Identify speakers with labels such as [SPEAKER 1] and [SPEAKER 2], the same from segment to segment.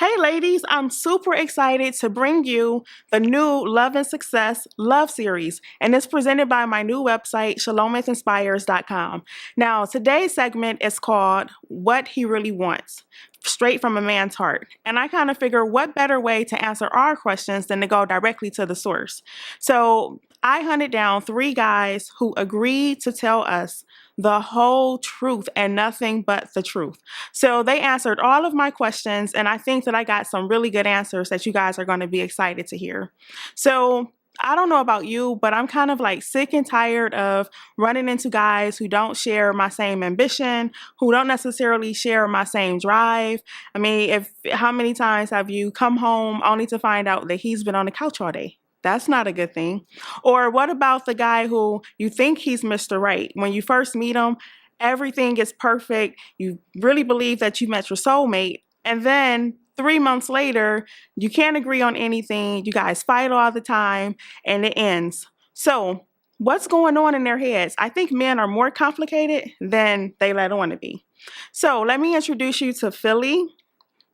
[SPEAKER 1] Hey ladies, I'm super excited to bring you the new Love and Success Love Series, and it's presented by my new website, ShelomithInspires.com. Now, today's segment is called What He Really Wants, straight from a man's heart. And I kind of figure what better way to answer our questions than to go directly to the source. So I hunted down 3 guys who agreed to tell us the whole truth and nothing but the truth. So they answered all of my questions, and I think that I got some really good answers that you guys are going to be excited to hear. So I don't know about you, but I'm kind of like sick and tired of running into guys who don't share my same ambition, who don't necessarily share my same drive. I mean, how many times have you come home only to find out that he's been on the couch all day? That's not a good thing. Or what about the guy who you think he's Mr. Right? When you first meet him, everything is perfect. You really believe that you met your soulmate. And then 3 months later, you can't agree on anything. You guys fight all the time and it ends. So what's going on in their heads? I think men are more complicated than they let on to be. So let me introduce you to Philly,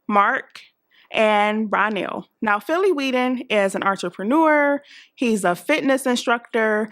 [SPEAKER 1] Mark, and Ronell. Now, Philly Whedon is an entrepreneur. He's a fitness instructor.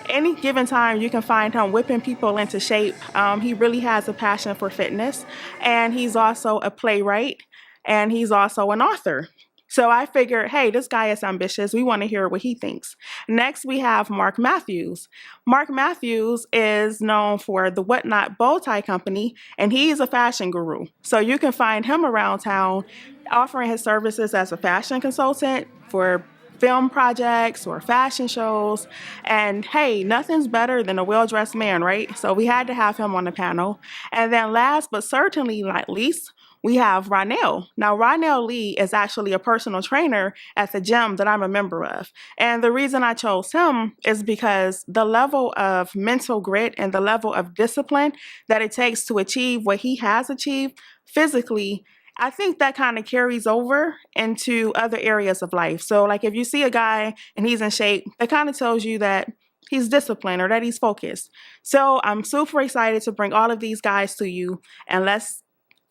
[SPEAKER 1] Any given time, you can find him whipping people into shape. He really has a passion for fitness, and he's also a playwright, and he's also an author. So I figured, hey, this guy is ambitious. We want to hear what he thinks. Next, we have Mark Matthews. Mark Matthews is known for the Whatnot Bow Tie Company, and he's a fashion guru. So you can find him around town offering his services as a fashion consultant for film projects or fashion shows. And hey, nothing's better than a well-dressed man, right? So we had to have him on the panel. And then last but certainly not least, we have Ronell. Now, Ronell Lee is actually a personal trainer at the gym that I'm a member of. And the reason I chose him is because the level of mental grit and the level of discipline that it takes to achieve what he has achieved physically, I think that kind of carries over into other areas of life. So like if you see a guy and he's in shape, that kind of tells you that he's disciplined or that he's focused. So I'm super excited to bring all of these guys to you, and let's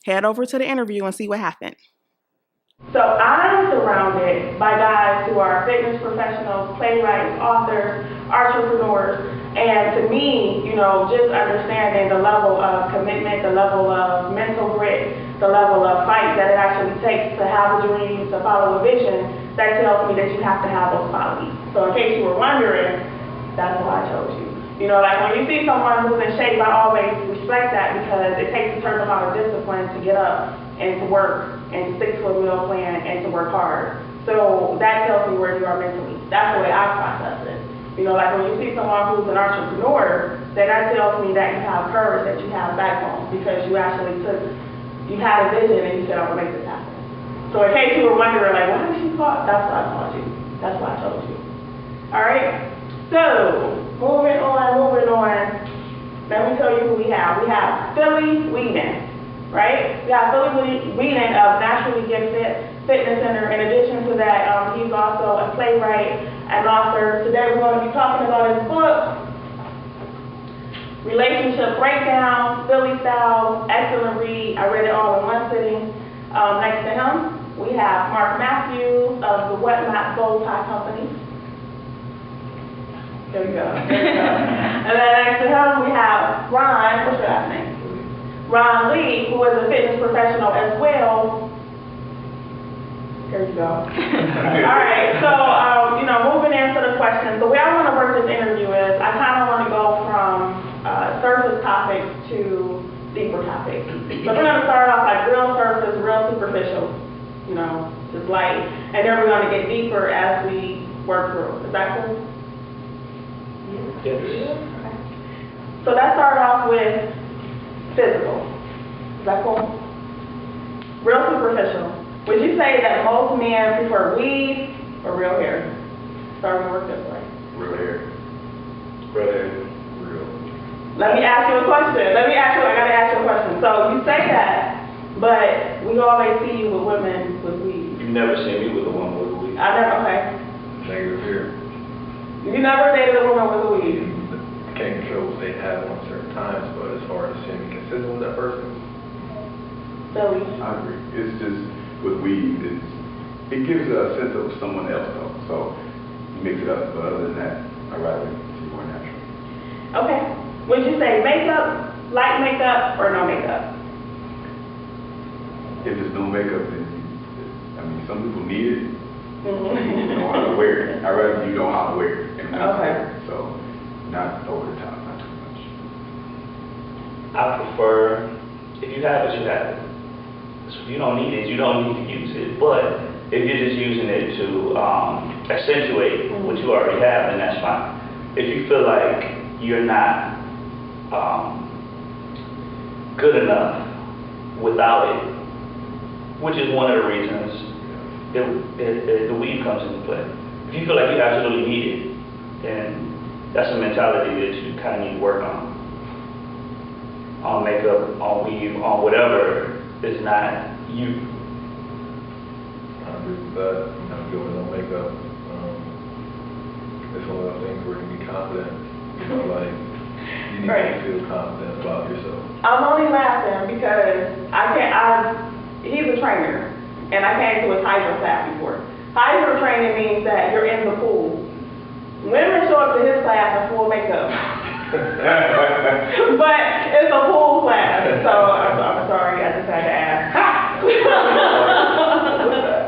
[SPEAKER 1] head over to the interview and see what happened. So I'm surrounded by guys who are fitness professionals, playwrights, authors, entrepreneurs, and to me, just understanding the level of commitment, the level of mental grit, the level of fight that it actually takes to have a dream, to follow a vision, that tells me that you have to have those qualities. So in case you were wondering, that's why I chose you. Like when you see someone who's in shape, I always respect that because it takes a certain amount of discipline to get up and to work and to stick to a meal plan and to work hard. So that tells me where you are mentally. That's the way I process it. Like when you see someone who's an entrepreneur, then that tells me that you have courage, that you have backbone, because you actually you had a vision and you said, I'm gonna make this happen. So in case you were wondering, like, why did she call? That's why I called you. That's why I told you. All right. So moving on. Let me tell you who we have. We have Philly Whedon, right? We have Philly Whedon of Naturally Gifted Fitness Center. In addition to that, he's also a playwright and author. Today we're going to be talking about his book, Relationship Breakdown, Philly Style, excellent read. I read it all in one sitting. Next to him, we have Mark Matthews of the Whatnot Bow Tie Company. There we go. And then next to him, we have Ron, what's your last name? Ron Lee, who is a fitness professional as well. There you go. All right, so, moving into the questions. The way I want to work this interview is I kind of want to go from surface topics to deeper topics. So we're going to start off like real surface, real superficial, just light. And then we're going to get deeper as we work through. Is that cool?
[SPEAKER 2] Yes.
[SPEAKER 1] Okay. So let's start off with physical. Is that cool? Real superficial. Would you say that most men prefer weave or real hair? Starting to work this way.
[SPEAKER 2] Real hair. Real hair. Real.
[SPEAKER 1] Let me ask you a question. I gotta ask you a question. So you say that, but we always see you with women with weave.
[SPEAKER 2] You've never seen me with a woman with a weave.
[SPEAKER 1] Okay.
[SPEAKER 2] Negative here.
[SPEAKER 1] You never dated a woman with a weave?
[SPEAKER 2] I can't control what they have on certain times, but as far as seeing me consistent with that person,
[SPEAKER 1] Philly.
[SPEAKER 3] I agree. It's just
[SPEAKER 2] with weed, it gives a sense of someone else though. So you mix it up, but other than that, I'd rather see more natural.
[SPEAKER 1] Okay. Would you say makeup, light makeup, or no makeup?
[SPEAKER 2] If there's no makeup, then I mean, some people need it.
[SPEAKER 1] Mm-hmm.
[SPEAKER 2] Know how to wear it. I'd rather you know how to wear it. And
[SPEAKER 1] Okay.
[SPEAKER 2] So not over the top, not too much.
[SPEAKER 3] I prefer, if you have it, you have it. So if you don't need it, you don't need to use it. But if you're just using it to accentuate what you already have, then that's fine. If you feel like you're not good enough without it, which is one of the reasons the weed comes into play. If you feel like you absolutely need it, then that's a mentality that you kind of need to work on makeup, on weave, on whatever is not you.
[SPEAKER 4] I agree with that. I'm good with no makeup. It's one of those things where you can be confident. You know, like you need to feel confident about yourself.
[SPEAKER 1] I'm only laughing because he's a trainer, and I came to his hydro class before. Hydro training means that you're in the pool. Women show up to his class in full makeup. But it's a pool class, so I'm sorry, I just had to ask.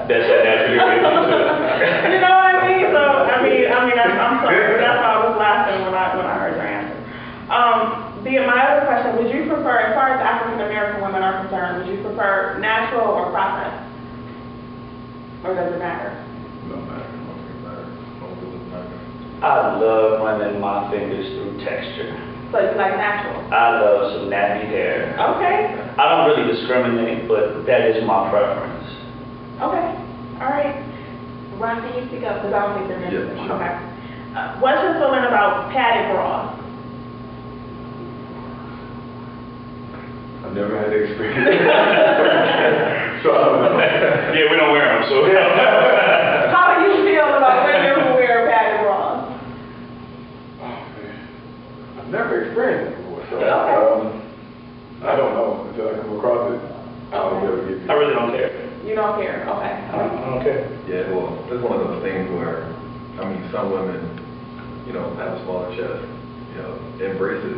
[SPEAKER 3] That's a natural way to do it.
[SPEAKER 1] You know what I mean? So I'm sorry. That's why I was laughing when I heard your answer. My other question: would you prefer, as far as African American women are concerned, would you prefer natural or processed, or does it matter?
[SPEAKER 2] No matter.
[SPEAKER 3] I love running my fingers through texture.
[SPEAKER 1] So you like natural?
[SPEAKER 3] I love some nappy hair.
[SPEAKER 1] Okay.
[SPEAKER 3] I don't really discriminate, but that is my preference.
[SPEAKER 1] Okay. All right. Ron, can you speak up? Because I don't think they're interested.
[SPEAKER 4] Yeah, sure.
[SPEAKER 1] Okay. What's your feeling about padded bras?
[SPEAKER 2] I've never had the experience. So I don't know.
[SPEAKER 3] Yeah, we don't wear them, so.
[SPEAKER 1] How do you feel about women who wear padded bras?
[SPEAKER 2] Oh man, I've never experienced it before, so
[SPEAKER 1] Okay.
[SPEAKER 2] I don't know until I come across it. I'll be able to give you.
[SPEAKER 3] I really don't care.
[SPEAKER 1] You don't care? Okay.
[SPEAKER 3] I don't care.
[SPEAKER 4] Yeah, well, it's one of those things where, I mean, some women, you know, have a smaller chest, you know, embrace it.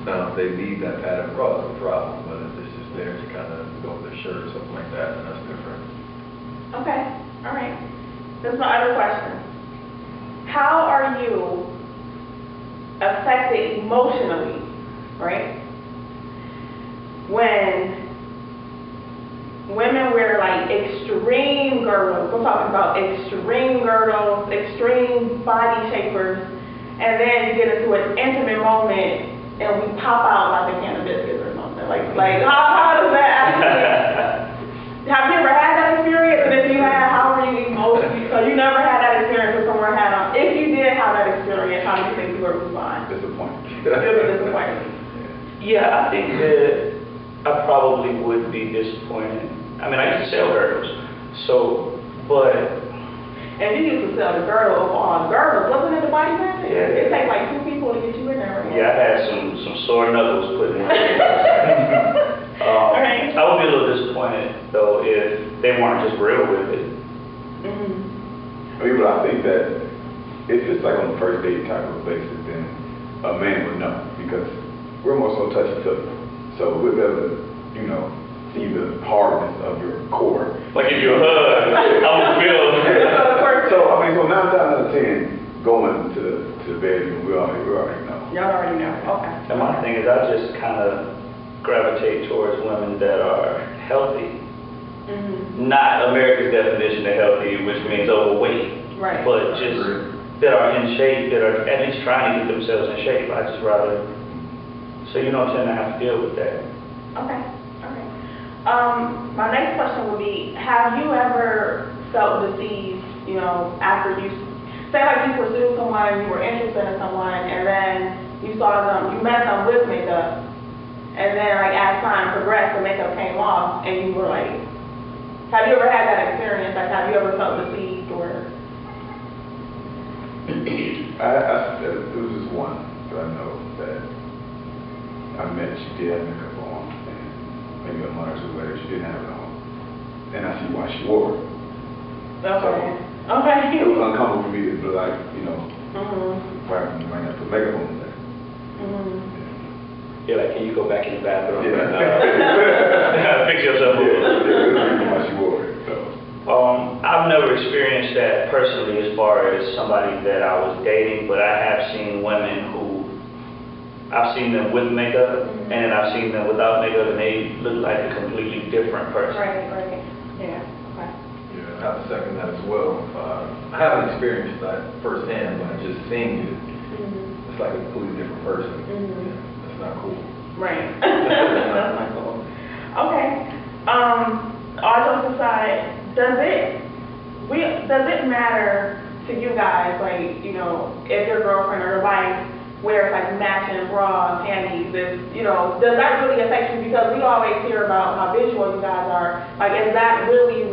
[SPEAKER 4] Now, if they need that padded bra, it's a problem, but if it's just there to kind of go with their shirt or something like that, then that's different.
[SPEAKER 1] Okay. All right. This is my other question. How are you affected emotionally, right, when women wear like extreme girdles? We're talking about extreme girdles, extreme body shapers, and then you get into an intimate moment and we pop out like a can of biscuits or something. Like how does that actually? Have you ever had that experience? And if you had, how were you emotionally? So you never had that experience with someone had on. If you did have that experience, how do you think you would respond?
[SPEAKER 2] Disappointed.
[SPEAKER 1] You'll be disappointed.
[SPEAKER 3] Yeah, I think that I probably would be disappointed. I mean, I used to sell girdles, so, but.
[SPEAKER 1] And you used to sell the girdle on girdles, wasn't it the body bag?
[SPEAKER 3] Yeah.
[SPEAKER 1] It takes like 2 people to get you in there, right?
[SPEAKER 3] Yeah, I had some sore knuckles put in.
[SPEAKER 1] Right.
[SPEAKER 3] I would be a little disappointed though if they weren't just real with it.
[SPEAKER 1] Mm-hmm.
[SPEAKER 2] I mean, but I think that if it's like on the first date type of basis, then a man would know because we're more so touchy-feely. So we'll be able to, you know, see the hardness of your core.
[SPEAKER 3] Like if you hug, I would feel.
[SPEAKER 2] So I mean, so 9 times out of 10, going to the bedroom, we already know.
[SPEAKER 1] Y'all already know. Okay.
[SPEAKER 3] And my thing is, I just kind of gravitate towards women that are healthy.
[SPEAKER 1] Mm-hmm.
[SPEAKER 3] Not America's definition of healthy, which means overweight.
[SPEAKER 1] Right.
[SPEAKER 3] But just that are in shape, that are at least trying to get themselves in shape. I just rather, so you don't tend to have to deal with that.
[SPEAKER 1] Okay. All right. My next question would be, have you ever felt deceived, you know, after you, say like you pursued someone, you were interested in someone, and then you saw them, you met them with makeup, and then like as time progressed, the makeup came off, and you were like, have you ever had that experience? Like, have you ever felt deceived or?
[SPEAKER 2] There was just one that I know that I met. She did have makeup on, and maybe a month or 2 later, she didn't have it on. and I see why she wore it.
[SPEAKER 1] Okay.
[SPEAKER 2] So,
[SPEAKER 1] Okay.
[SPEAKER 2] it was uncomfortable for me to be like, you know,
[SPEAKER 1] Mm-hmm.
[SPEAKER 2] right, might have to put makeup on there.
[SPEAKER 1] Mm-hmm.
[SPEAKER 3] You're like, can you go back in the bathroom
[SPEAKER 2] Yeah.
[SPEAKER 3] and fix yourself up?
[SPEAKER 2] Yeah, why she wore it. So.
[SPEAKER 3] I've never experienced that personally as far as somebody that I was dating, but I have seen women who, I've seen them with makeup, and I've seen them without makeup, and they look like a completely different person.
[SPEAKER 1] Right. Yeah. Okay.
[SPEAKER 4] Yeah, I have to second that as well. I haven't experienced that firsthand, but just seeing it, it's like a completely different person. Yeah, that's not cool.
[SPEAKER 1] Right. That's not cool. Okay. All jokes aside, does it matter to you guys, like, you know, if your girlfriend or your wife wears like matching bras, panties, does that really affect you? Because we always hear about how visual you guys are. Like, is that really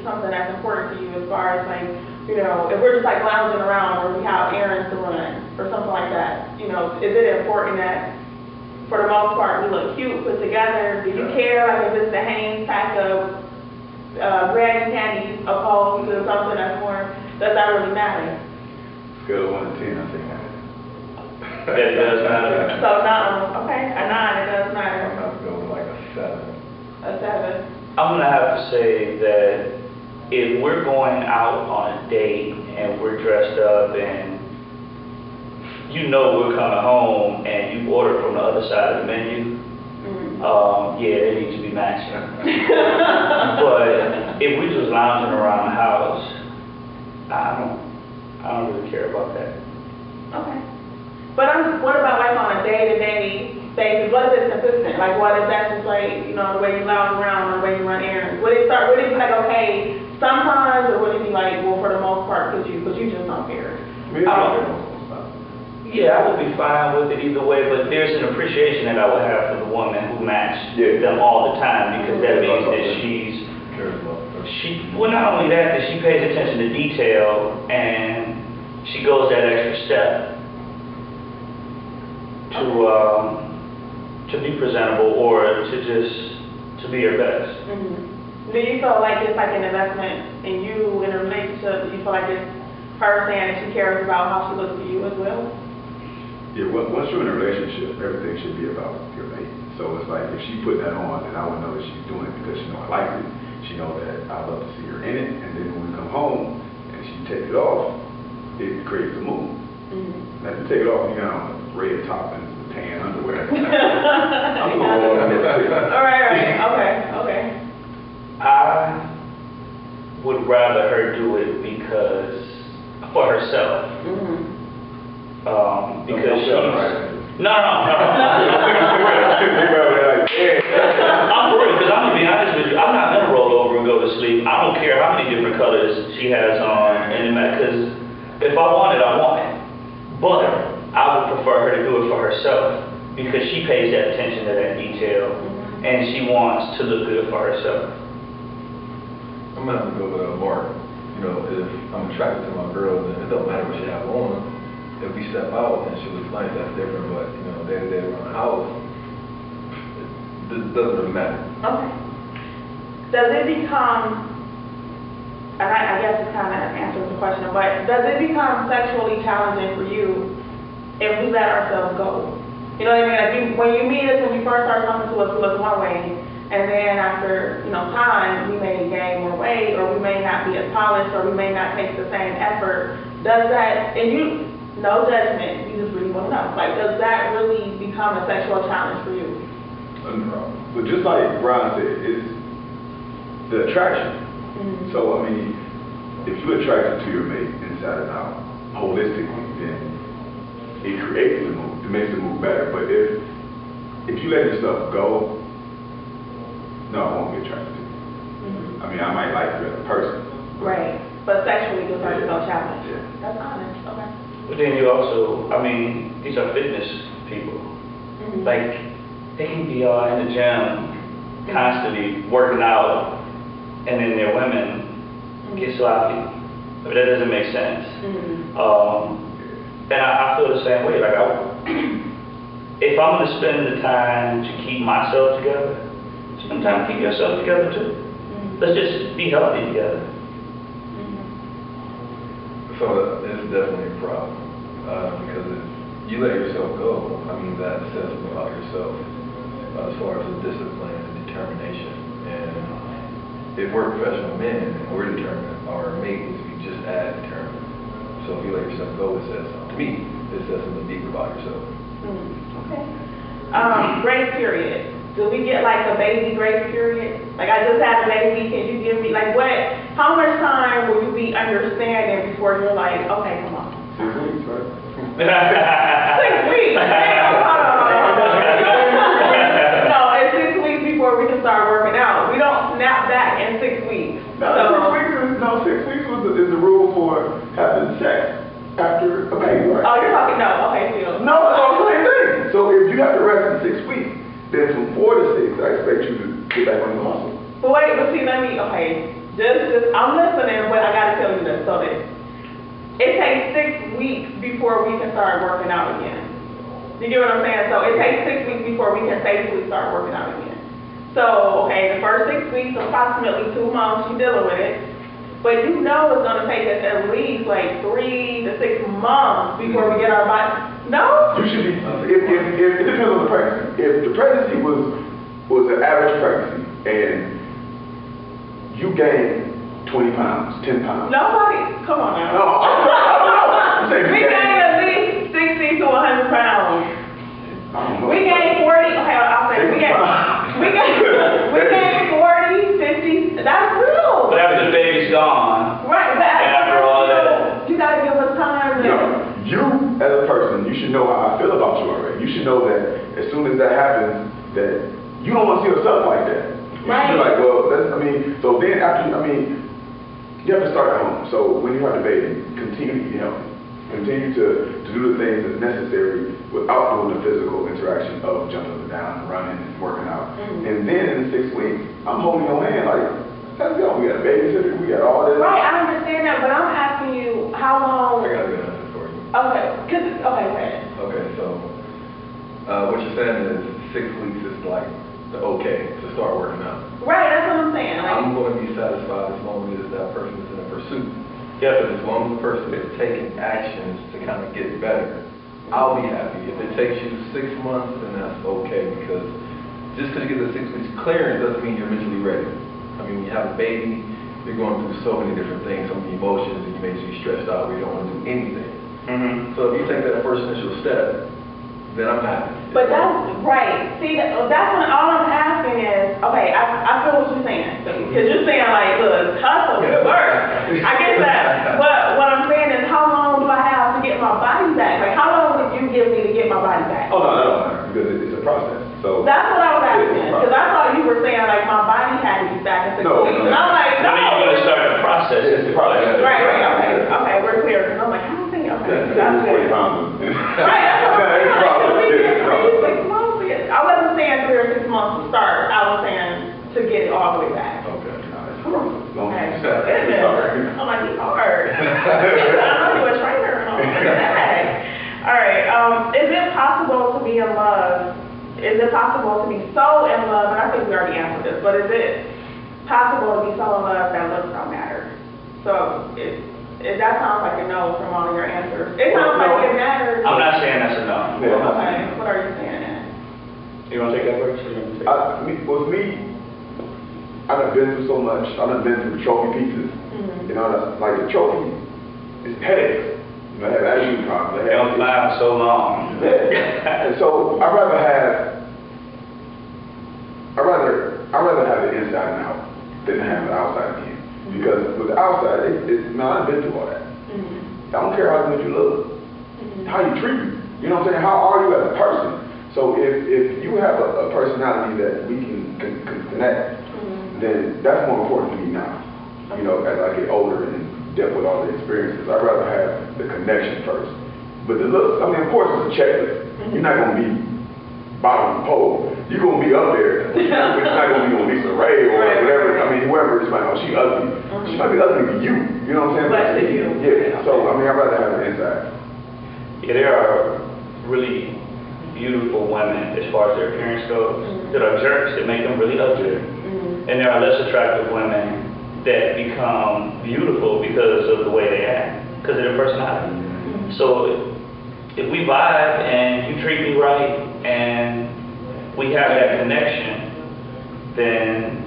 [SPEAKER 1] something that's important to you as far as like, you know, if we're just like lounging around or we have errands to run or something like that, you know, is it important that for the most part we look cute, put together? Do you care like if it's the Hanes pack of granny panties opposed to something that's more, does that really matter?
[SPEAKER 2] Scale of 1 to 10, I think.
[SPEAKER 3] It does matter.
[SPEAKER 1] So okay, a 9, it does
[SPEAKER 4] I'm
[SPEAKER 1] matter.
[SPEAKER 4] gonna have to go with like a 7.
[SPEAKER 1] A 7.
[SPEAKER 3] I'm gonna have to say that if we're going out on a date and we're dressed up and you know we're coming home and you order from the other side of the menu, yeah, it needs to be matching. But if we're just lounging around the house, I don't really care about that.
[SPEAKER 1] Okay. But what about like on a day-to-day basis? What if it's consistent? Like what if that's just like, you know, the way you lounge around or the way you run errands? Would it be like, okay, sometimes, or would it be like, well, for the most part, because you just don't care?
[SPEAKER 3] Yeah, I would be fine with it either way, but there's an appreciation that I would have for the woman who matched them all the time, because that means that well, not only that she pays attention to detail and she goes that extra step to be presentable or to be her best.
[SPEAKER 1] Do you feel like it's like an investment in you in a relationship? Do you feel like it's her saying that she cares about how she looks to you as well?
[SPEAKER 2] Yeah, once you're in a relationship, everything should be about your mate. So it's like if she put that on, then I would know that she's doing it because she know I like it. She know that I love to see her in it, and then when we come home and she takes it off, it creates a mood. Now if you take it off, you got on a red top and tan underwear. I'm going on that.
[SPEAKER 1] All right, okay.
[SPEAKER 3] I would rather her do it for herself. Because she's... No. I'm for real, because I'm going to be honest with you. I'm not going to roll over and go to sleep. I don't care how many different colors she has on, because if I want it, I want it. But I would prefer her to do it for herself, because she pays that attention to that detail, and she wants to look good for herself.
[SPEAKER 4] I'm gonna have to go with Mark. You know, if I'm attracted to my girl, then it don't matter what she have on. If we step out and she looks nice, that's different. But you know, day to day around the house, it doesn't really matter.
[SPEAKER 1] Okay. Does it become, and I guess it kind of answers the question, but does it become sexually challenging for you if we let ourselves go? You know what I mean? Like when you meet us, when you first start talking to us, we look one way, and then after, you know, time, we may gain more weight, or we may not be as polished, or we may not take the same effort. Does that, and you, no judgment, you just really want to know, like, does that really become a sexual challenge for you?
[SPEAKER 2] But just like Brian said, it's the attraction. So, I mean, if you're attracted to your mate inside and out, holistically, then it creates the mood. It makes the mood better. But if you let yourself go, no, I won't be attracted to you. I mean, I might like you as a person.
[SPEAKER 1] Right. But sexually, there's no challenge.
[SPEAKER 2] Yeah.
[SPEAKER 1] That's honest. Okay.
[SPEAKER 3] But then you also, I mean, these are fitness people. Like, they can be all in the gym, constantly working out, and then their women get sloppy. I mean, that doesn't make sense. And I feel the same way. Like, if I'm going to spend the time to keep myself together, spend time to keep yourself together too. let's just be healthy together.
[SPEAKER 4] So it's definitely a problem, because if you let yourself go, I mean, that says something about yourself, as far as the discipline and determination. And if we're professional men and we're determined, our mate needs to be just as determined. So if you let yourself go, it says something. To me, it says something deep about yourself.
[SPEAKER 1] Okay. Grace period. Do we get like a baby grace period? Like, I just had a baby, can you give me, like, how much time will you be understanding before you're like, okay, come on?
[SPEAKER 2] 6 weeks, right?
[SPEAKER 1] 6 weeks? Damn, hold on. No, it's 6 weeks before we can start working out. We don't snap back in 6 weeks.
[SPEAKER 2] No, 6 weeks is the rule for having sex after a baby, right?
[SPEAKER 1] Oh, you're talking, no, okay, Phil.
[SPEAKER 2] No, it's all the same thing. So if you have to rest in 6 weeks, then from 4 to 6, I expect you to get back on the hustle.
[SPEAKER 1] But wait, but see, just, I'm listening, but I gotta tell you this, so that it takes 6 weeks before we can start working out again. You get what I'm saying? So it takes 6 weeks before we can safely start working out again. So, okay, the first 6 weeks, approximately 2 months, you're dealing with it. But you know it's gonna take us at least like 3 to 6 months before we get our body. No?
[SPEAKER 2] You should be, if it depends on the pregnancy. If the pregnancy was an average pregnancy and you gained 20 pounds, 10 pounds.
[SPEAKER 1] Nobody, come on now.
[SPEAKER 2] No, I'm saying
[SPEAKER 1] We gain at least 60 to 100 pounds.
[SPEAKER 2] I don't know.
[SPEAKER 1] We gain 40, okay, I'll say, we gain 40, 50, that's real.
[SPEAKER 3] But after the baby's gone,
[SPEAKER 1] Right, but
[SPEAKER 3] after all that,
[SPEAKER 1] you gotta give us time to.
[SPEAKER 2] No, you as a person, you should know how I feel about you already. You should know that as soon as that happens, that you don't want to see yourself like that. You
[SPEAKER 1] Right.
[SPEAKER 2] should be like, well, so then after, you have to start at home. So when you have the baby, continue to eat healthy. Continue to do the things that's necessary without doing the physical interaction of jumping up and down and running and working out.
[SPEAKER 1] Mm-hmm.
[SPEAKER 2] And then in the 6 weeks, I'm holding your hand like, let's go. We got a babysitter, we got all this.
[SPEAKER 1] Right, I understand that, but I'm asking you, how long?
[SPEAKER 4] I got a good answer for you.
[SPEAKER 1] Okay, okay, right.
[SPEAKER 4] Okay, so what you're saying is 6 weeks is like the okay to start working out.
[SPEAKER 1] Right, that's what I'm saying. Like,
[SPEAKER 4] I'm going to be satisfied as long as that person is in a pursuit.
[SPEAKER 3] yeah,
[SPEAKER 4] But as long as the person is taking actions to kind of get better, I'll be happy. If it takes you 6 months, then that's okay, because just because you get the 6 weeks clearance doesn't mean you're mentally ready. I mean, when you have a baby, you're going through so many different things, so many emotions, and you make you stressed out where you don't want to do anything. So if you take that first initial step, then I'm happy.
[SPEAKER 1] but that's right. See, that's when all I'm asking is, okay, I feel what you're saying. Because you're saying, like, look, hustle, work. I get that. But what I'm saying is, how long do I have to get my body back? Like, how long would you give me to get my body back?
[SPEAKER 2] Oh, no, because it's a process. So
[SPEAKER 1] That's what I was asking. Because I thought you were saying, like, my body had to be back in 6
[SPEAKER 2] No,
[SPEAKER 1] weeks.
[SPEAKER 2] no.
[SPEAKER 1] And I'm like,
[SPEAKER 3] when
[SPEAKER 1] no.
[SPEAKER 3] are you going to start the process?
[SPEAKER 2] It's the process.
[SPEAKER 1] Right, okay, we're clear. Because I'm like, I don't think, okay, that's
[SPEAKER 2] 40
[SPEAKER 1] it.
[SPEAKER 2] pounds.
[SPEAKER 1] Right, that's what I'm saying.
[SPEAKER 2] It's a process.
[SPEAKER 1] Like,
[SPEAKER 2] Yeah, it's a process.
[SPEAKER 1] 6 months. I wasn't saying 3 or 6 months to start. I was saying to get it all the way back.
[SPEAKER 4] Okay.
[SPEAKER 2] Long
[SPEAKER 1] Okay.
[SPEAKER 2] as you start. Sorry.
[SPEAKER 1] I'm like, he's hard. I know you're a trainer. All right. Is it possible to be in love? Is it possible to be so in love? And I think we already answered this, but is it possible to be so in love that looks don't matter? So that sounds like a no from all of your answers. It sounds like it matters.
[SPEAKER 3] I'm not saying that's a no.
[SPEAKER 2] Yeah.
[SPEAKER 1] Okay. What are you saying then?
[SPEAKER 3] You want to take that first? Or you want to take it?
[SPEAKER 2] With me, I've been through so much. I've been through trophy pieces.
[SPEAKER 1] Mm-hmm.
[SPEAKER 2] You know, like the trophy is headaches. You know, I have attitude problems.
[SPEAKER 3] They don't last so long.
[SPEAKER 2] Yeah. And so I'd rather have it inside and out than to have it outside again. Because with the outside, I've been through all that.
[SPEAKER 1] Mm-hmm.
[SPEAKER 2] I don't care how good you look, how you treat you. You know what I'm saying? How are you as a person? So if you have a personality that we can connect, then that's more important to me now. You know, as I get older and dealt with all the experiences, I'd rather have the connection first. But the looks, I mean, of course it's a checklist. You're not going to be bottom of the pole. You're going to be up there. But you're not going to be on Lisa Ray or whatever. I mean, whoever is like, oh, she ugly. She might be ugly to you. You know what I'm saying?
[SPEAKER 1] But to you.
[SPEAKER 2] Yeah. So, I mean, I'd rather have it inside.
[SPEAKER 3] Yeah, there are really beautiful women as far as their appearance goes that are jerks that make them really ugly. And there are less attractive women that become beautiful because of the way they act, because of their personality. So if we vibe and you treat me right and we have that connection, then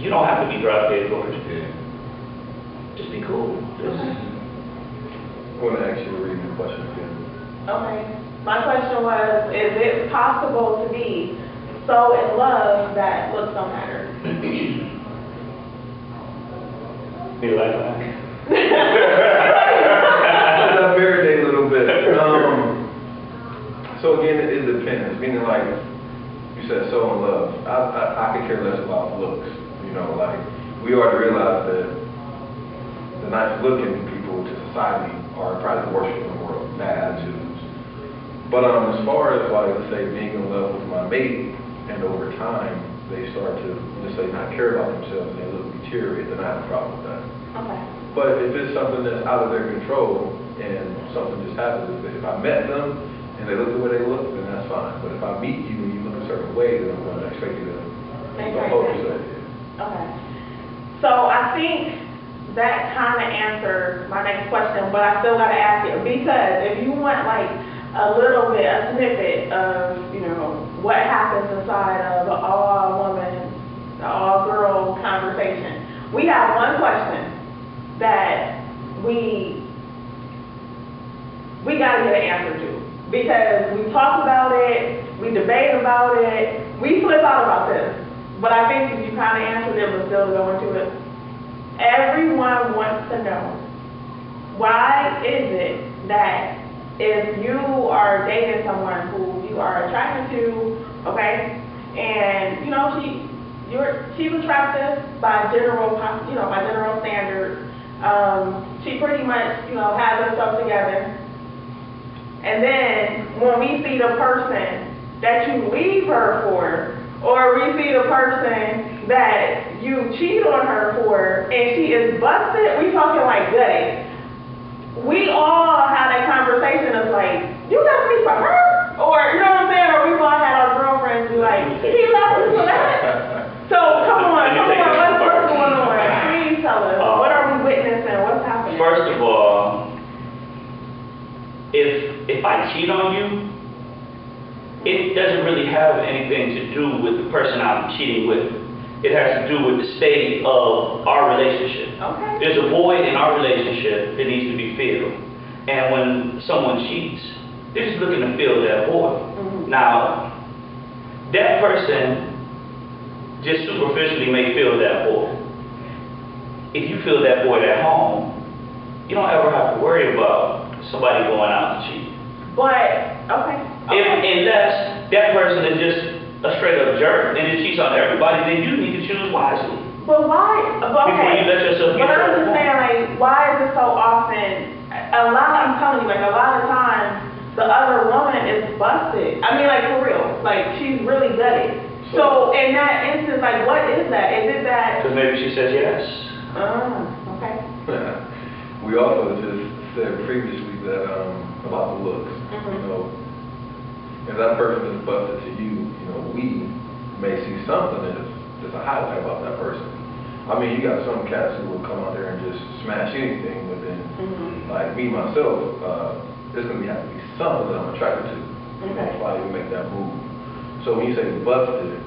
[SPEAKER 3] you don't have to be drop dead gorgeous. Just be cool.
[SPEAKER 4] I want to ask you to read the question again.
[SPEAKER 1] Okay. My question was, is it possible to be so in love that looks don't matter?
[SPEAKER 3] You like that?
[SPEAKER 4] I marinate a little bit. So again, it depends. Meaning, like you said, so in love. I could care less about looks. You know, like we ought to realize that the nice-looking people to society are probably the worst in the world. Bad attitudes. But as far as like, let's say, being in love with my mate, and over time they start to, let's say, not care about themselves and they look deteriorate, then I have a problem with that.
[SPEAKER 1] Okay.
[SPEAKER 4] But if it's something that's out of their control and something just happens, if I met them and they look the way they look, then that's fine. But if I meet you and you look a certain way, then I'm going to expect you to focus on it.
[SPEAKER 1] Okay. So I think that kind of answers my next question, but I still got to ask it, because if you want like a little bit, a snippet of, you know, what happens inside of an all-woman, all-girl conversation, we have one question that we got to get an answer to, because we talk about it, we debate about it, we flip out about this, but I think if you kind of answered it but still go into it. Everyone wants to know, why is it that if you are dating someone who you are attracted to, okay, and you know she's attractive by general standards, she pretty much has herself together, and then when we see the person that you leave her for, or we see the person that you cheat on her for, and she is busted, we talking like gutted. We all had that conversation of like, you left me for her? Or, you know what I'm saying? Or we've all had our girlfriends be like, he left me for that? So, come on, what's going on? Please tell us, what are we witnessing? What's happening?
[SPEAKER 3] First of all, if I cheat on you, it doesn't really have anything to do with the person I'm cheating with. It has to do with the state of our relationship.
[SPEAKER 1] Okay.
[SPEAKER 3] There's a void in our relationship that needs to be filled. And when someone cheats, they're just looking to fill that void.
[SPEAKER 1] Mm-hmm.
[SPEAKER 3] Now, that person just superficially may fill that void. If you fill that void at home, you don't ever have to worry about somebody going out to cheat.
[SPEAKER 1] But, okay.
[SPEAKER 3] Unless that person is just a straight up jerk and it cheats on everybody, then you need to choose wisely.
[SPEAKER 1] But why?
[SPEAKER 3] Before you let yourself get
[SPEAKER 1] But I'm just
[SPEAKER 3] to that
[SPEAKER 1] saying, like, why is it so often? I'm telling you, like, a lot of times the other woman is busted. I mean, like, for real. Like, she's really gutted. So in that instance, like, what is that? Is it that?
[SPEAKER 3] Because maybe she says yes.
[SPEAKER 1] Okay.
[SPEAKER 4] We also just said previously that about the looks.
[SPEAKER 1] Mm-hmm.
[SPEAKER 4] You know, if that person is busted to you, we may see something that's a highlight about that person. I mean, you got some cats who will come out there and just smash anything, but then, like me myself, there's gonna have to be something that I'm attracted to.
[SPEAKER 1] Okay.
[SPEAKER 4] That's why you make that move. So when you say busted,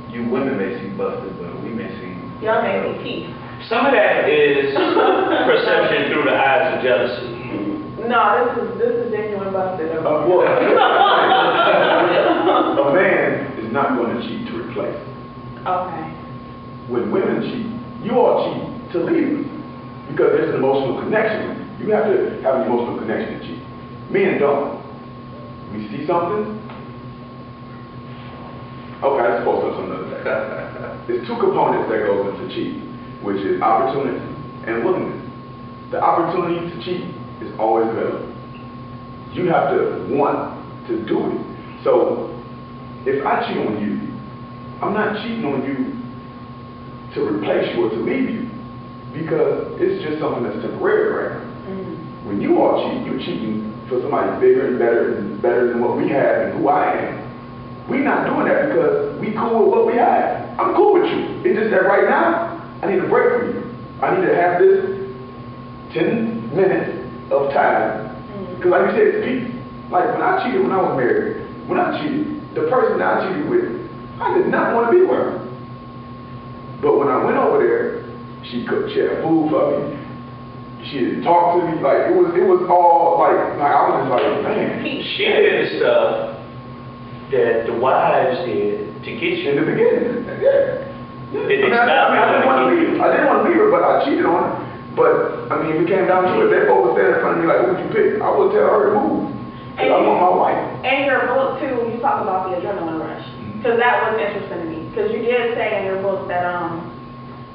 [SPEAKER 4] you women may see busted, but we may see.
[SPEAKER 1] Y'all may see teeth.
[SPEAKER 3] Some of that is perception through the eyes of jealousy.
[SPEAKER 1] No, this is genuine busted.
[SPEAKER 2] Well, a man is not going to cheat to replace.
[SPEAKER 1] Okay.
[SPEAKER 2] When women cheat, you all cheat to leave because there's an emotional connection. You have to have an emotional connection to cheat. Men don't. We see something. Okay, I suppose that's another day. There's two components that goes into cheating, which is opportunity and willingness. The opportunity to cheat is always available. You have to want to do it. So if I cheat on you, I'm not cheating on you to replace you or to leave you, because it's just something that's temporary right now. When you all cheat, you're cheating for somebody bigger and better than what we have and who I am. We not doing that because we cool with what we have. I'm cool with you. It's just that right now, I need a break from you. I need to have this 10 minutes of time. Because like you said, it's peace. Like when I cheated when I was married, when I cheated, the person that I cheated with, I did not want to be with her. But when I went over there, she cooked, she had food for me. She didn't talk to me. Like it was all like I was just like, man.
[SPEAKER 3] She did the stuff that the wives did to get you.
[SPEAKER 2] In the beginning, yeah.
[SPEAKER 3] I
[SPEAKER 2] didn't want to leave her, but I cheated on her. But I mean, if it came down to it, they both stand in front of me like, who would you pick? I would tell her to move. Because I want my wife.
[SPEAKER 1] In your book too, you talk about the adrenaline rush. Because that was interesting to me. Because you did say in your book that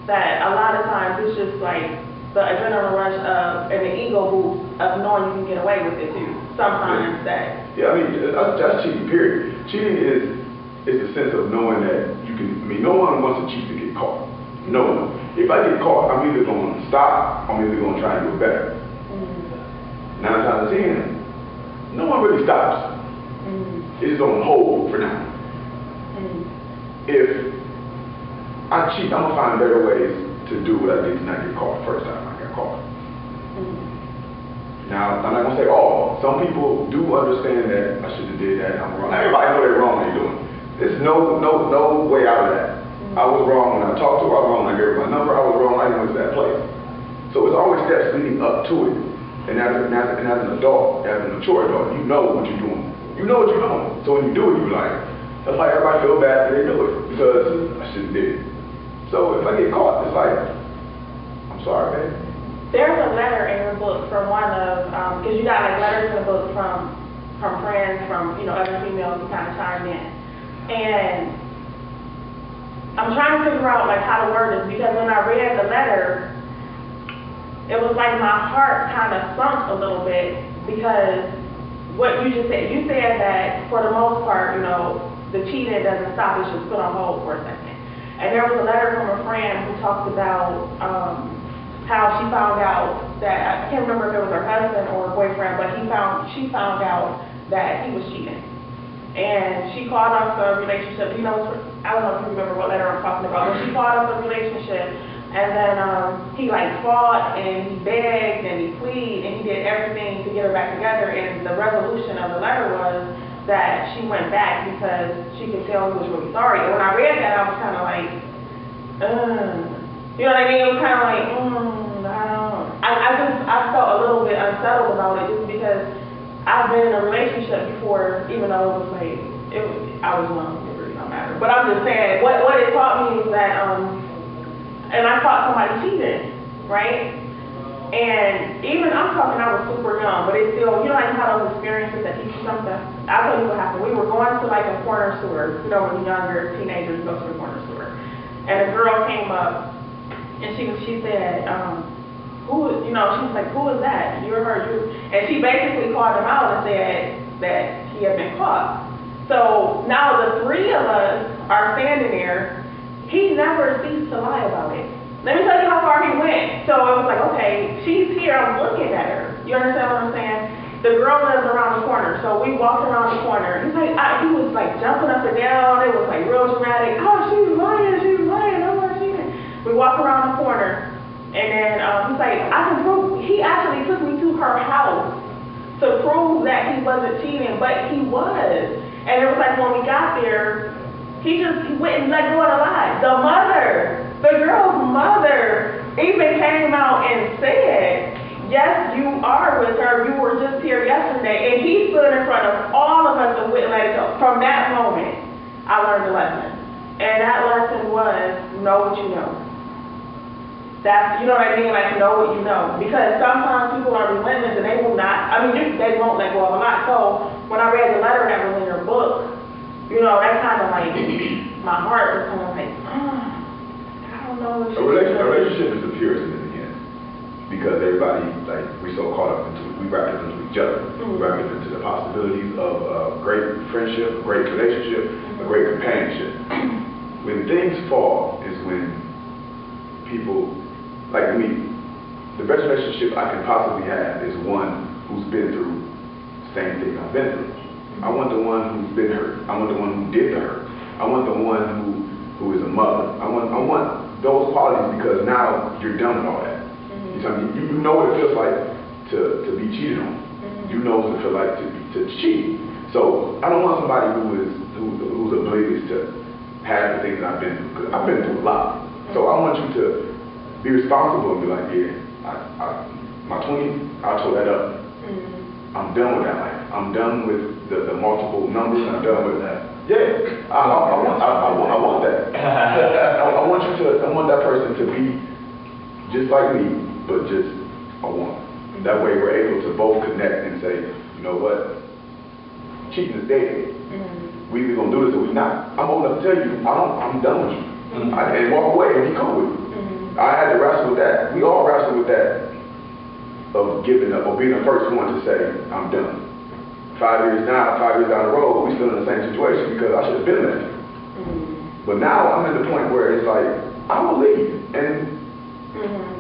[SPEAKER 1] that a lot of times it's just like the adrenaline rush of and the ego boost of knowing you can get away with it too. Sometimes that.
[SPEAKER 2] Yeah, I mean that's cheating. Period. Cheating is the sense of knowing that you can. I mean, no one wants to cheat to get caught. No one. If I get caught, I'm either going to stop, or I'm either going to try and do it better. 9 times out of 10, no one really stops. It's on hold for now. If I cheat, I'm gonna find better ways to do what I did to not get caught the first time I got caught. Now, I'm not gonna say all. Some people do understand that I should have did that. I'm wrong. Everybody know they're wrong when they're doing it. There's no way out of that. I was wrong when I talked to her. I was wrong when I gave her my number. I was wrong when I went to that place. So it's always steps leading up to it. And as an adult, as a mature adult, you know what you're doing. You know what you're doing. So when you do it, you're like, that's why everybody feel bad that they do it because I shouldn't did it. So if I get caught, it's like, I'm sorry, babe.
[SPEAKER 1] There's a letter in your book from one of, because you got like letters in the book from friends, from other females who kind of chimed in, and I'm trying to figure out like how to word this because when I read the letter, it was like my heart kind of sunk a little bit because what you just said, you said that for the most part, the cheating doesn't stop, it's just put on hold for a second. And there was a letter from a friend who talked about how she found out that, I can't remember if it was her husband or her boyfriend, but she found out that he was cheating. And she called off the relationship, I don't know if you remember what letter I'm talking about, but she called off the relationship, and then he like fought, and he begged, and he pleaded, and he did everything to get her back together, and the resolution of the letter was that she went back because she could tell he was really sorry. And when I read that, I was kind of like, you know what I mean? It was kind of like, I felt a little bit unsettled about it just because I've been in a relationship before, even though it was like, I was young, it really don't matter. But I'm just saying, what it taught me is that, and I caught somebody cheating, right? And even, I'm talking, I was super young, but it's still, like how those experiences that teach you something. I'll tell you what happened. We were going to like a corner store, when you're younger, teenagers go to the corner store. And a girl came up, and she said, she was like, who is that? You're her. And she basically called him out and said that he had been caught. So now the three of us are standing there. He never ceased to lie about it. Let me tell you how far he went. So it was like, okay, she's here, I'm looking at her. You understand what I'm saying? The girl lives around the corner, so we walked around the corner. He's like, he was like jumping up and down. It was like real dramatic. Oh, she's lying. I'm not cheating. We walked around the corner. And then he's like, I can prove, he actually took me to her house to prove that he wasn't cheating, but he was. And it was like when we got there, he went and let go of the lie. The girl's mother even came out and said, yes, you are with her, you were just here yesterday. And he stood in front of all of us and went and let it go. From that moment, I learned a lesson. And that lesson was, know what you know. That's, you know what I mean? Like, know what you know. Because sometimes people are relentless and they will not, they won't let go of a lot. So when I read the letter that was in your book, that kind of like, my heart was kind of like, I don't know.
[SPEAKER 2] A relationship is the purest in the end. Because everybody, like, we so caught up into it. We wrapped up into each other. We wrapped up into the possibilities of great friendship, a great relationship, a great companionship. When things fall is when people, like me, the best relationship I can possibly have is one who's been through the same thing I've been through. I want the one who's been hurt. I want the one who did the hurt. I want the one who is a mother. I want those qualities because now you're done with all that. You know what I mean? You know what it feels like to be cheated on. You know what it feels like to cheat. So I don't want somebody who's oblivious to have the things that I've been through. Because I've been through a lot. So I want you to be responsible and be like, yeah, my 20s, I tore that up. I'm done with that life. I'm done with the multiple numbers. I'm done with that. Yeah, I want that. I want that person to be just like me, but just a woman. That way we're able to both connect and say, you know what, cheating is dead. We either gonna do this or we not. I'm old enough to tell you, I'm done with you. And walk away and be cool with you. I had to wrestle with that. We all wrestle with that of giving up or being the first one to say, I'm done. 5 years down the road, we still in the same situation because I should have been there. But now I'm at the point where it's like, I'm gonna leave. And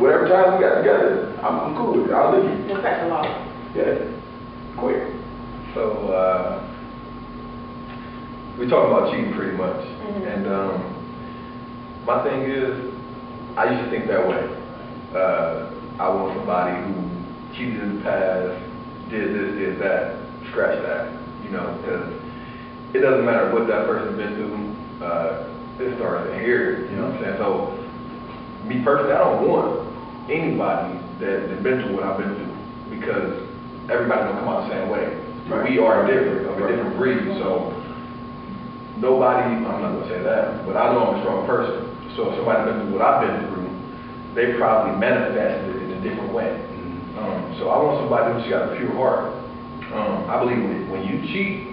[SPEAKER 2] whatever time we got together, I'm cool with it. I'll leave.
[SPEAKER 1] Respect the law.
[SPEAKER 2] Yeah. Quick.
[SPEAKER 4] So, we talk about cheating pretty much. And my thing is, I used to think that way. I want somebody who cheated in the past, did this, did that, scratch that, you know, because it doesn't matter what that person's been through, it starts to hear, you know what I'm saying? So, me personally, I don't want anybody that's been through what I've been through, because everybody don't come out the same way.
[SPEAKER 2] Right.
[SPEAKER 4] We are different, of a different breed, so nobody, I'm not gonna say that, but I know I'm a strong person. So if somebody's been through what I've been through, they probably manifested it in a different way. So I want somebody who's got a pure heart. I believe when you cheat,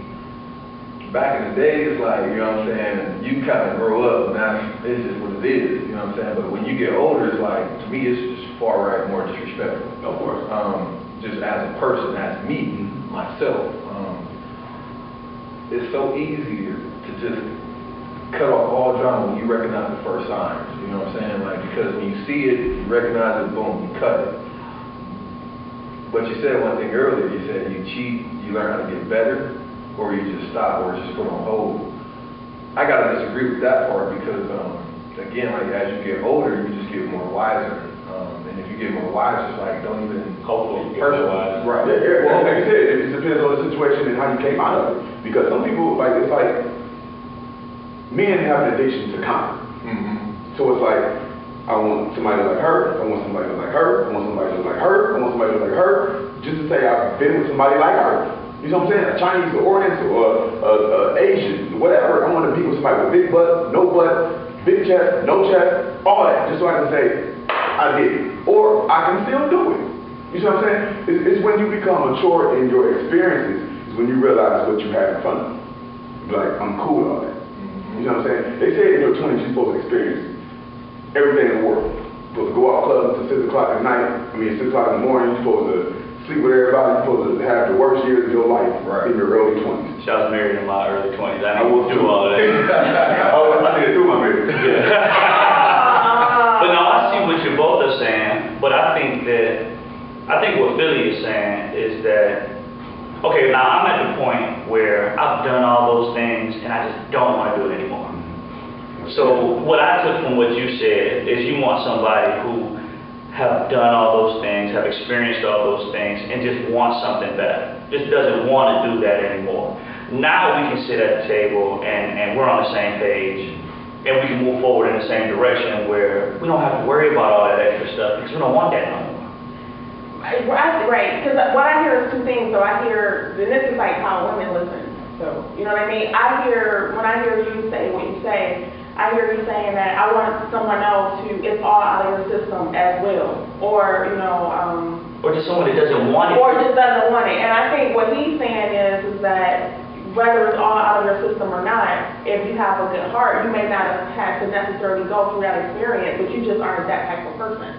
[SPEAKER 4] back in the day, it's like, you know what I'm saying, you kind of grow up and it's just what it is, you know what I'm saying? But when you get older, it's like, to me, it's just far right, more disrespectful.
[SPEAKER 2] Of course.
[SPEAKER 4] Just as a person, as me, myself, it's so easy to just cut off all drama when you recognize the first signs, you know what I'm saying? Like, because when you see it, you recognize it, boom, you cut it. But you said one thing earlier, you said you cheat, you learn how to get better, or you just stop, or just put on hold. I gotta disagree with that part because, again, like as you get older, you just get more wiser. And if you get more wiser, it's like, don't even
[SPEAKER 3] Hopefully,
[SPEAKER 4] personalize. Right.
[SPEAKER 2] Yeah, well, like you said, it depends on the situation and how you came out of it. Because some people, like, it's like, men have an addiction to comfort. So it's like, I want somebody to like her, I want somebody to like her, I want somebody to like her, I want somebody to like her, just to say I've been with somebody like her. You know what I'm saying? A Chinese or Oriental or Asian, whatever. I want to be with somebody with big butt, no butt, big chest, no chest, all that. Just so I can say, I did it. Or I can still do it. You see what I'm saying? It's when you become mature in your experiences, is when you realize what you have in front of you. You're like, I'm cool with all that. You know what I'm saying? They say in your 20s you're supposed to experience everything in the world. You're supposed to go out clubs until 6 o'clock at night. 6 o'clock in the morning. You're supposed to sleep with everybody. You're supposed to have the worst years of your life in your early 20s.
[SPEAKER 3] I was married in my early 20s. I didn't do all of that.
[SPEAKER 2] I did it through my marriage.
[SPEAKER 3] But no, I see what you both are saying. But I think what Philly is saying is that, okay, now I'm at the point where I've done all those things and I just don't want to do it anymore. So what I took from what you said is you want somebody who have done all those things, have experienced all those things, and just wants something better. Just doesn't want to do that anymore. Now we can sit at the table and we're on the same page, and we can move forward in the same direction where we don't have to worry about all that extra stuff because we don't want that no more.
[SPEAKER 1] Right, because what I hear is two things. So I hear, and this is like how women listen. So, you know what I mean? When I hear you say what you say, I hear you saying that I want someone else who is all out of your system as well. Or,
[SPEAKER 3] or just someone that doesn't want it.
[SPEAKER 1] Or just doesn't want it. And I think what he's saying is that whether it's all out of your system or not, if you have a good heart, you may not have had to necessarily go through that experience, but you just aren't that type of person.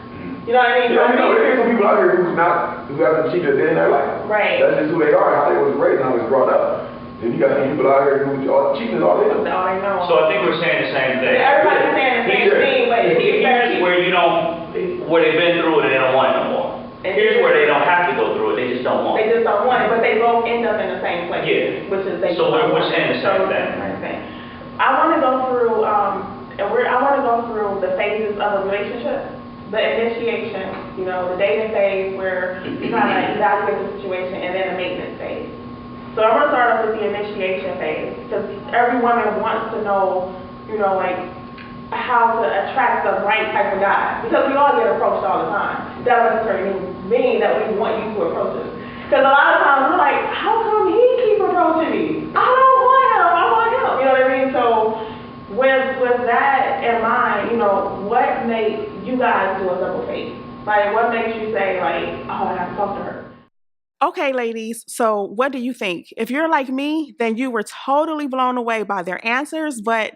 [SPEAKER 1] You know what I mean?
[SPEAKER 2] Yeah, there's some people out here who haven't cheated a day in their life.
[SPEAKER 1] Right.
[SPEAKER 2] That's just who they are, how they was raised, and how they was brought up. And you got some people out here who cheating is all they know.
[SPEAKER 1] All they know.
[SPEAKER 3] So I think we're saying the same thing.
[SPEAKER 1] Everybody's saying the same thing, but
[SPEAKER 3] here's where where they've been through it and they don't want it no more. Here's where they don't have to go through it, they just don't want
[SPEAKER 1] They
[SPEAKER 3] it.
[SPEAKER 1] just don't want it, but they both end up in the same place.
[SPEAKER 3] Yeah.
[SPEAKER 1] Which is they
[SPEAKER 3] So
[SPEAKER 1] both
[SPEAKER 3] we're
[SPEAKER 1] want
[SPEAKER 3] saying
[SPEAKER 1] it.
[SPEAKER 3] the same
[SPEAKER 1] So,
[SPEAKER 3] thing.
[SPEAKER 1] same thing. I want to go through, I want to go through the phases of a relationship. The initiation, you know, the dating phase where you kind of evaluate the situation, and then the maintenance phase. So I'm going to start off with the initiation phase, because every woman wants to know, you know, like, how to attract the right type of guy. Because we all get approached all the time. That doesn't necessarily mean that we want you to approach us. Because a lot of times we're like, how come he keep approaching me? I don't want him, I want him. You know what I mean? So with that in mind, you know, what makes you guys do a double take? Like, what makes you say, like, oh, I have to talk to her? Okay, ladies, so what do you think? If you're like me, then you were totally blown away by their answers, but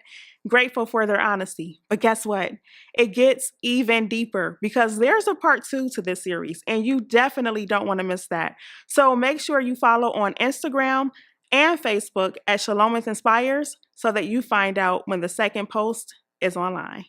[SPEAKER 1] grateful for their honesty. But guess what? It gets even deeper because there's a part 2 to this series, and you definitely don't want to miss that. So make sure you follow on Instagram and Facebook at Shelomith Inspires so that you find out when the second post is online.